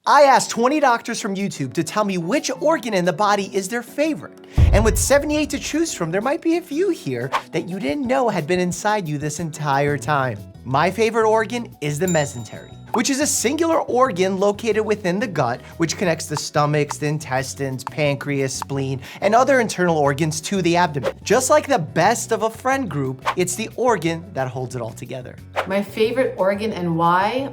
I asked 20 doctors from YouTube to tell me which organ in the body is their favorite. And with 78 to choose from, there might be a few here that you didn't know had been inside you this entire time. My favorite organ is the mesentery, which is a singular organ located within the gut, which connects the stomach, the intestines, pancreas, spleen, and other internal organs to the abdomen. Just like the best of a friend group, it's the organ that holds it all together. My favorite organ and why?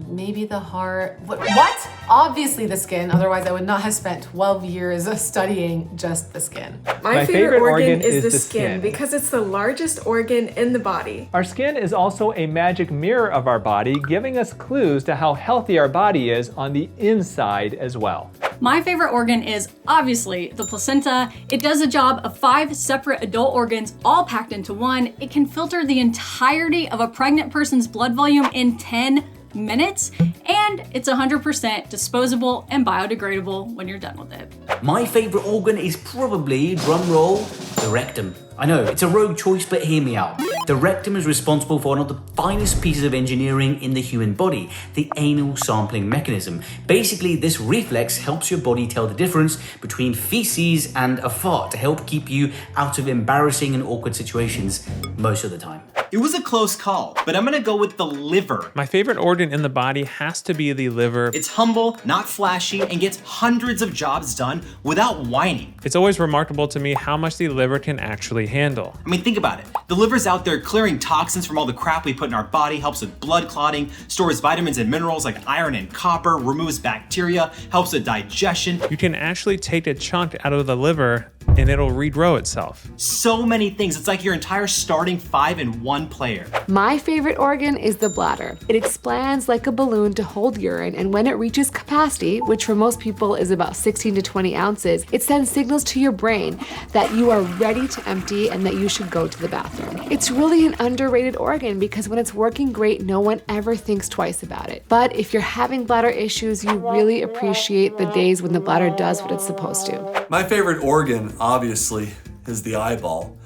Maybe the heart. What? Obviously the skin, otherwise I would not have spent 12 years studying just the skin. My favorite organ is the skin because it's the largest organ in the body. Our skin is also a magic mirror of our body, giving us clues to how healthy our body is on the inside as well. My favorite organ is obviously the placenta. It does the job of 5 separate adult organs all packed into one. It can filter the entirety of a pregnant person's blood volume in 10 minutes, and it's 100% disposable and biodegradable when you're done with it. My favorite organ is probably, drumroll, the rectum. I know, it's a rogue choice, but hear me out. The rectum is responsible for one of the finest pieces of engineering in the human body, the anal sampling mechanism. Basically, this reflex helps your body tell the difference between feces and a fart to help keep you out of embarrassing and awkward situations most of the time. It was a close call, but I'm gonna go with the liver. My favorite organ in the body has to be the liver. It's humble, not flashy, and gets hundreds of jobs done without whining. It's always remarkable to me how much the liver can actually handle. I mean, think about it. The liver's out there clearing toxins from all the crap we put in our body, helps with blood clotting, stores vitamins and minerals like iron and copper, removes bacteria, helps with digestion. You can actually take a chunk out of the liver and it'll regrow itself. So many things. It's like your entire starting 5 in one player. My favorite organ is the bladder. It expands like a balloon to hold urine, and when it reaches capacity, which for most people is about 16 to 20 ounces, it sends signals to your brain that you are ready to empty and that you should go to the bathroom. It's really an underrated organ because when it's working great, no one ever thinks twice about it. But if you're having bladder issues, you really appreciate the days when the bladder does what it's supposed to. My favorite organ, obviously, is the eyeball.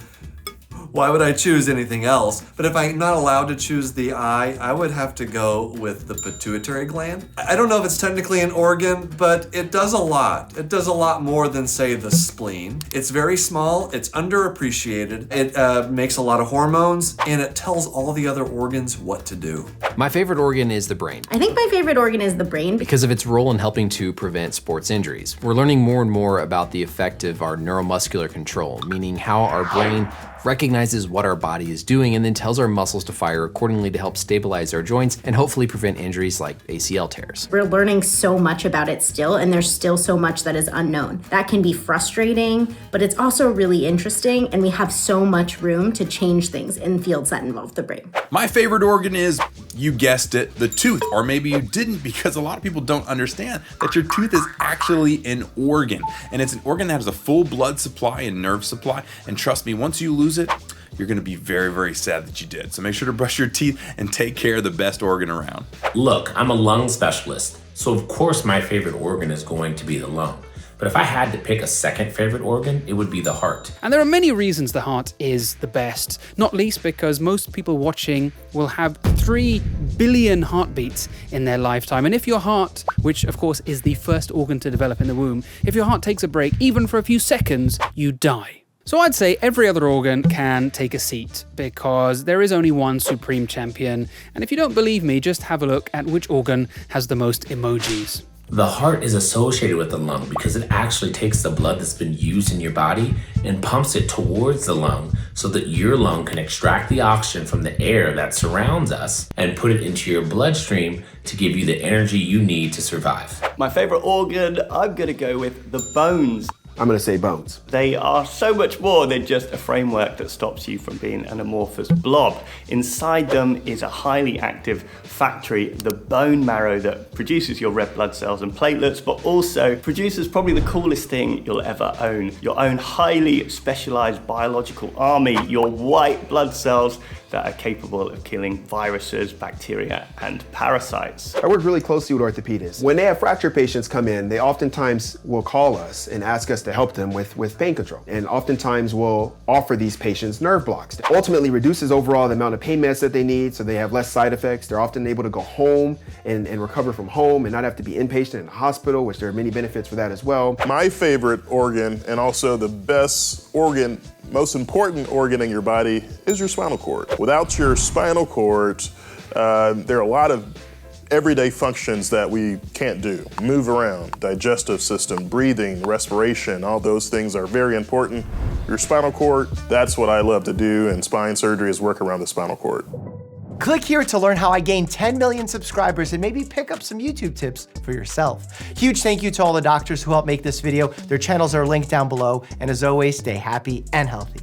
Why would I choose anything else? But if I'm not allowed to choose the eye, I would have to go with the pituitary gland. I don't know if it's technically an organ, but it does a lot. It does a lot more than, say, the spleen. It's very small, it's underappreciated, it makes a lot of hormones, and it tells all the other organs what to do. My favorite organ is the brain. I think my favorite organ is the brain because of its role in helping to prevent sports injuries. We're learning more and more about the effect of our neuromuscular control, meaning how our brain recognizes what our body is doing and then tells our muscles to fire accordingly to help stabilize our joints and hopefully prevent injuries like ACL tears. We're learning so much about it still, and there's still so much that is unknown. That can be frustrating, but it's also really interesting, and we have so much room to change things in fields that involve the brain. My favorite organ is, you guessed it, the tooth. Or maybe you didn't, because a lot of people don't understand that your tooth is actually an organ. And it's an organ that has a full blood supply and nerve supply. And trust me, once you lose it, you're gonna be very, very sad that you did. So make sure to brush your teeth and take care of the best organ around. Look, I'm a lung specialist, so of course my favorite organ is going to be the lung. But if I had to pick a second favorite organ, it would be the heart. And there are many reasons the heart is the best, not least because most people watching will have 3 billion heartbeats in their lifetime. And if your heart, which of course is the first organ to develop in the womb, if your heart takes a break, even for a few seconds, you die. So I'd say every other organ can take a seat because there is only one supreme champion. And if you don't believe me, just have a look at which organ has the most emojis. The heart is associated with the lung because it actually takes the blood that's been used in your body and pumps it towards the lung so that your lung can extract the oxygen from the air that surrounds us and put it into your bloodstream to give you the energy you need to survive. My favorite organ, I'm gonna go with the bones. I'm gonna say bones. They are so much more than just a framework that stops you from being an amorphous blob. Inside them is a highly active factory, the bone marrow, that produces your red blood cells and platelets, but also produces probably the coolest thing you'll ever own. Your own highly specialized biological army, your white blood cells that are capable of killing viruses, bacteria, and parasites. I work really closely with orthopedists. When they have fracture patients come in, they oftentimes will call us and ask us just to help them with pain control. And oftentimes we'll offer these patients nerve blocks. It ultimately reduces overall the amount of pain meds that they need, so they have less side effects. They're often able to go home and recover from home and not have to be inpatient in the hospital, which there are many benefits for that as well. My favorite organ, and also the best organ, most important organ in your body, is your spinal cord. Without your spinal cord, there are a lot of everyday functions that we can't do. Move around, digestive system, breathing, respiration, all those things are very important. Your spinal cord, that's what I love to do, and spine surgery is work around the spinal cord. Click here to learn how I gained 10 million subscribers and maybe pick up some YouTube tips for yourself. Huge thank you to all the doctors who helped make this video. Their channels are linked down below. And as always, stay happy and healthy.